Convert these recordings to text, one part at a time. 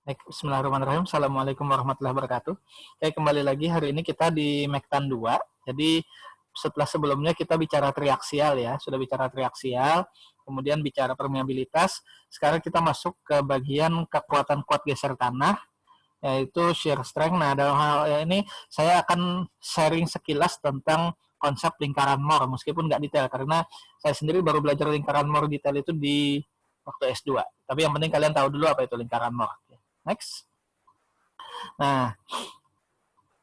Bismillahirrahmanirrahim. Assalamualaikum warahmatullahi wabarakatuh. Oke, kembali lagi hari ini kita di Mektan 2. Jadi setelah sebelumnya kita bicara triaksial ya, sudah bicara triaksial, kemudian bicara permeabilitas. Sekarang kita masuk ke bagian kekuatan kuat geser tanah, yaitu shear strength. Nah, dalam hal ini saya akan sharing sekilas tentang konsep lingkaran Moore, meskipun nggak detail, karena saya sendiri baru belajar lingkaran Moore detail itu di waktu S2. Tapi yang penting kalian tahu dulu apa itu lingkaran Moore. Next. Nah,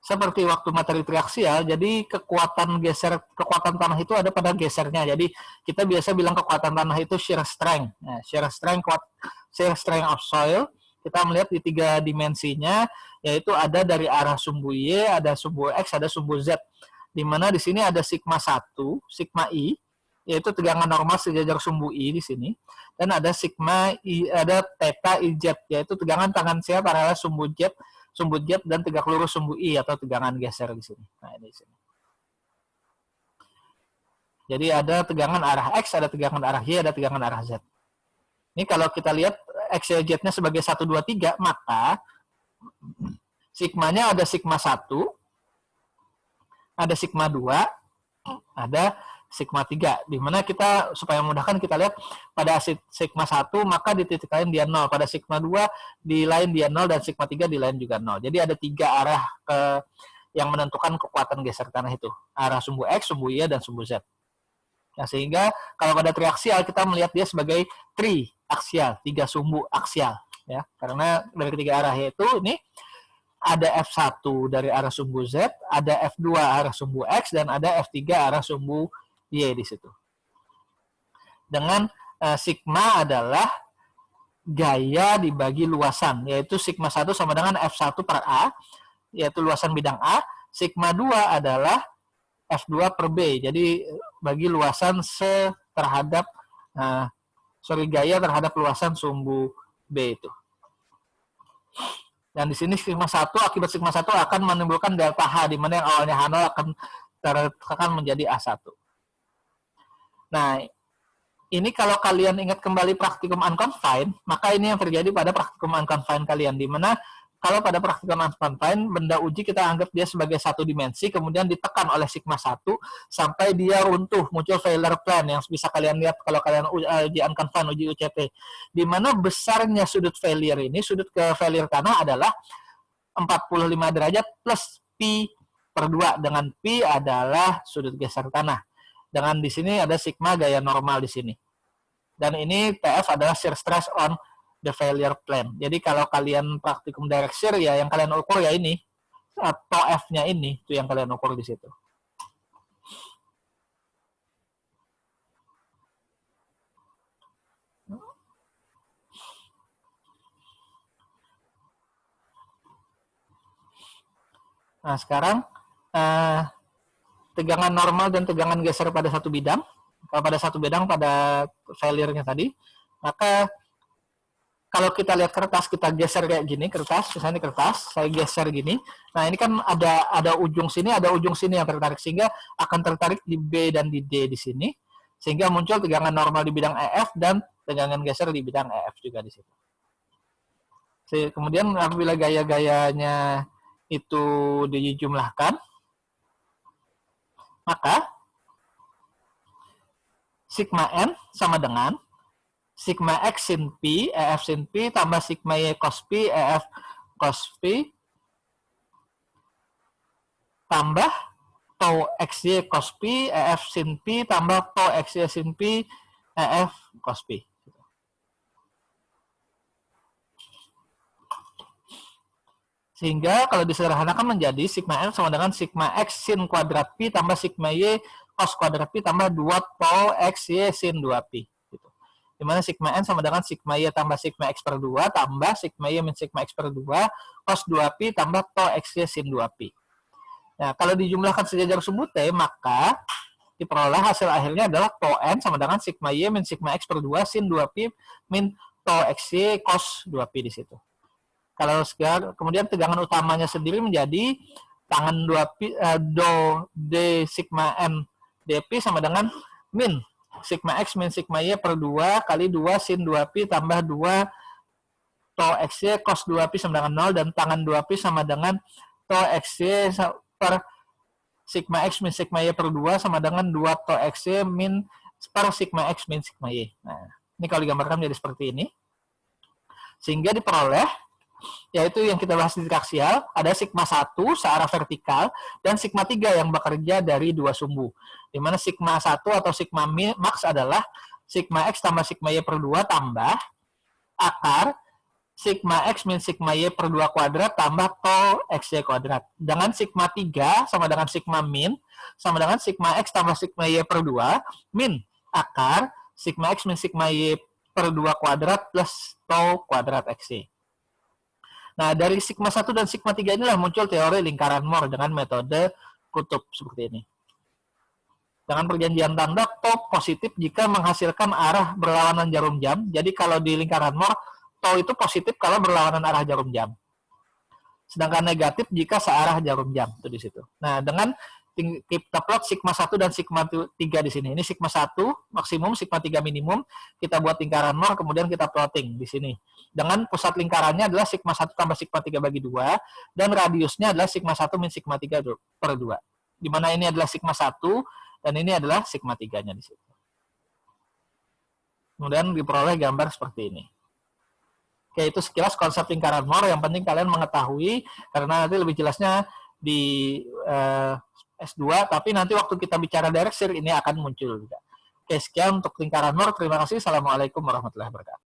seperti waktu materi triaksial, jadi kekuatan tanah itu ada pada gesernya. Jadi kita biasa bilang kekuatan tanah itu shear strength. Nah, shear strength of soil. Kita melihat di 3 dimensinya, yaitu ada dari arah sumbu Y, ada sumbu X, ada sumbu Z. Di mana di sini ada sigma 1, sigma I, yaitu tegangan normal sejajar sumbu I di sini, dan ada sigma I, ada theta IZ, yaitu tegangan tangensial paralel sumbu Z dan tegak lurus sumbu I atau tegangan geser di sini. Nah, ini di sini. Jadi ada tegangan arah X, ada tegangan arah Y, ada tegangan arah Z. Ini kalau kita lihat X, Y, Z-nya sebagai 1, 2, 3, maka sigmanya ada sigma 1, ada sigma 2, ada sigma 3, di mana kita supaya memudahkan kita lihat pada sigma 1 maka di titik lain dia 0, pada sigma 2 di lain dia 0, dan sigma 3 di lain juga 0. Jadi ada 3 arah yang menentukan kekuatan geser tanah itu, arah sumbu X, sumbu Y, dan sumbu Z. Nah, sehingga kalau pada triaksial kita melihat dia sebagai triaksial, 3 sumbu aksial ya, karena dari ketiga arah yaitu ini ada F1 dari arah sumbu Z, ada F2 arah sumbu X, dan ada F3 arah sumbu Y di situ. Dengan sigma adalah gaya dibagi luasan, yaitu sigma 1 sama dengan F1 per A, yaitu luasan bidang A. Sigma 2 adalah F2 per B, jadi bagi luasan terhadap gaya terhadap luasan sumbu B itu. Dan di sini sigma 1, akibat sigma 1 akan menimbulkan delta H, di mana yang awalnya H0 akan tertekan menjadi A1. Nah, ini kalau kalian ingat kembali praktikum unconfined, maka ini yang terjadi pada praktikum unconfined kalian, di mana kalau pada praktikum unconfined, benda uji kita anggap dia sebagai 1 dimensi, kemudian ditekan oleh sigma 1 sampai dia runtuh, muncul failure plan yang bisa kalian lihat kalau kalian uji unconfined, uji UCT, di mana besarnya sudut failure ini, sudut ke failure tanah adalah 45 derajat plus pi per 2, dengan pi adalah sudut geser tanah. Dengan di sini ada sigma gaya normal di sini. Dan ini TF adalah shear stress on the failure plane. Jadi kalau kalian praktikum direct shear ya yang kalian ukur ya ini, atau F-nya ini, itu yang kalian ukur di situ. Nah, sekarang tegangan normal dan tegangan geser pada satu bidang. Kalau pada satu bidang pada failure-nya tadi, maka kalau kita lihat kertas, kita geser kayak gini, kertas, misalnya ini kertas, saya geser gini. Nah, ini kan ada ujung sini, ada ujung sini yang tertarik, sehingga akan tertarik di B dan di D di sini, sehingga muncul tegangan normal di bidang EF dan tegangan geser di bidang EF juga di situ. Kemudian apabila gaya-gayanya itu dijumlahkan, maka sigma N sama dengan sigma X sin P, EF sin P, tambah sigma Y cos P, EF cos P, tambah tau XY cos P, EF sin P, tambah tau XY sin P, EF cos P. Sehingga kalau disederhanakan menjadi sigma N sama dengan sigma X sin kuadrat P tambah sigma Y cos kuadrat P tambah 2 tau XY sin 2P. Gitu. Dimana sigma N sama dengan sigma Y tambah sigma X per 2 tambah sigma Y min sigma X per 2 cos 2P tambah tau XY sin 2P. Nah, kalau dijumlahkan sejajar sumbu T, maka diperoleh hasil akhirnya adalah tau N sama dengan sigma Y min sigma X per 2 sin 2P min tau XY cos 2P di situ. Kalau sekarang, kemudian tegangan utamanya sendiri menjadi tangan 2P, do D sigma N dP sama dengan min sigma X min sigma Y per 2 kali 2 sin 2P tambah 2 tau XY cos 2pi sama dengan 0 dan tangan 2pi sama dengan tau XY per sigma X min sigma Y per 2 sama dengan 2 tau XY min per sigma X min sigma Y. Nah, ini kalau digambarkan menjadi seperti ini. Sehingga diperoleh, yaitu yang kita bahas di aksial, ada sigma 1 searah vertikal dan sigma 3 yang bekerja dari dua sumbu. Di mana sigma 1 atau sigma max adalah sigma X tambah sigma Y per 2 tambah akar sigma X min sigma Y per 2 kuadrat tambah tau XY kuadrat. Dengan sigma 3 sama dengan sigma min sama dengan sigma X tambah sigma Y per 2 min akar sigma X min sigma Y per 2 kuadrat plus tau kuadrat XY. Nah, dari sigma 1 dan sigma 3 inilah muncul teori lingkaran Moore dengan metode kutub seperti ini. Dengan perjanjian tanda tau positif jika menghasilkan arah berlawanan jarum jam. Jadi kalau di lingkaran Moore, tau itu positif kalau berlawanan arah jarum jam. Sedangkan negatif jika searah jarum jam, itu di situ. Nah, dengan kita plot sigma 1 dan sigma 3 di sini. Ini sigma 1 maksimum, sigma 3 minimum. Kita buat lingkaran Moore, kemudian kita plotting di sini. Dengan pusat lingkarannya adalah sigma 1 tambah sigma 3 bagi 2, dan radiusnya adalah sigma 1 min sigma 3 per 2. Di mana ini adalah sigma 1, dan ini adalah sigma 3-nya di situ. Kemudian diperoleh gambar seperti ini. Oke, itu sekilas konsep lingkaran Moore. Yang penting kalian mengetahui, karena nanti lebih jelasnya di S2, tapi nanti waktu kita bicara direct shear ini akan muncul juga. Oke, sekian untuk lingkaran Moore. Terima kasih. Assalamualaikum warahmatullahi wabarakatuh.